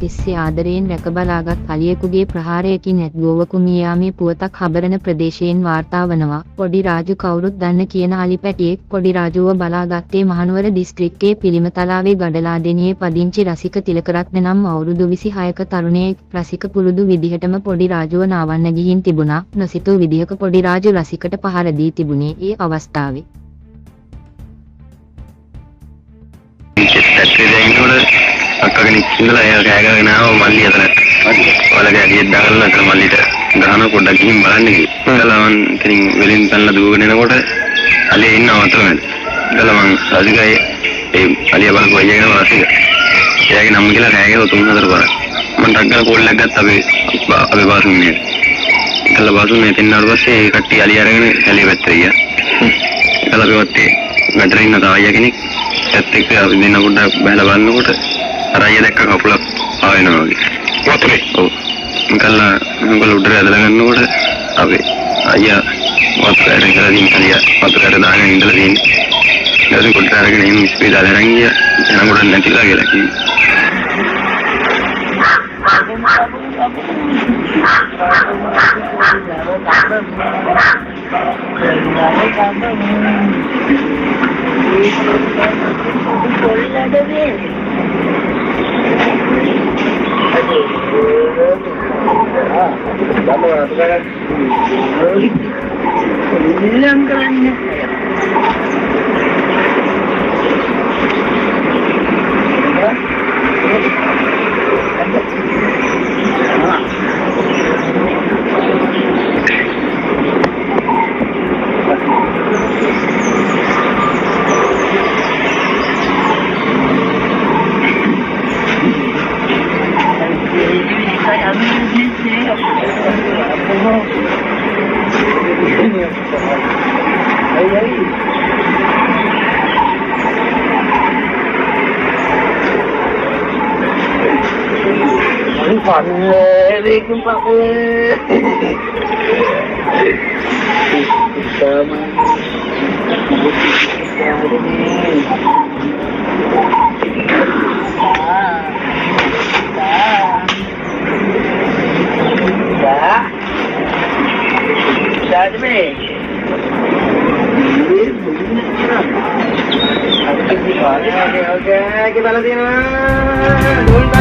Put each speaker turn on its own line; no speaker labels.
තිස්සේ ආදරයෙන් රැකබලාගත් අලියෙකුගේ ප්‍රහාරයකින් ඇත් ගෝවකු මිය යාමේ පුවතක් හබරන ප්‍රදේශයෙන් වාර්තා වනවා. පොඩි රාජු කවුරුත් දන්න කියන අලි පැටියෙක් පොඩි රාජුව බලාගත්තේ මහනුවර දිස්ත්‍රික්කයේ පිළිමතලාවේ ගඩලාදෙණියේ පදිංචි රසික තිලකරත්න නම් අවුරුදු 26ක තරුණයෙක්. රසික පුරුදු විදිහටම පොඩි රාජුව නාවන්න ගිහින් තිබුණා. නොසිතූ විදිහක පොඩි රාජු රසිකට පහර දී තිබුණේ ඒ අවස්ථාවේ.
අක්කගෙන ඉඳලා එයා කෑගගෙන ආව මල්ලි අතන. ඔයාලගේ ඇදියෙත් දාගන්න අතන මල්ලිට ගහන පොඩ්ඩක් ගිහින් බලන්න කිව්වා. ගලවන් ඉතින් වෙලින් පැනලා දුවගෙන එනකොට අලිය ඉන්නව අතරමැද. ගලවන් රාජිකයි ඒ අලිය බලපු අයියාගෙන වාසික. එයාගේ නම කියලා කෑගෙන 3-4 පාරක්. මම ඩග්ගල කෝල්ලක් ගත්ත අපේ බාසුන්නේ. කළා බාසුන්නේ තින්නාට පස්සේ ඒ කට්ටිය අලිය අරගෙන ඇලිය පැත්තට ගියා. කළා පෙවත්තේ වැඩට ඉන්න තායියා කෙනෙක් ඇත්ත එක්ක අපි දෙන්න පොඩ්ඩක් බහලා බලනකොට අර අයියා දැක්ක කකුලක් ආවෙනවා වගේ. වතුරේ. ඔව්. කළා උඹලා උඩට ඇදලා ගන්නකොට අපි අයියා වතුරට ගලා අයියා වතුරට දාගෙන ඉඳලා තියෙන්නේ. ඊට පස්සේ කොට අරගෙන එන්න ඉස්පිරිතාලේ අරන් ගියා. යනකොට නැතිලා කියලා කිව්වා.
Okay, kita lihat ini.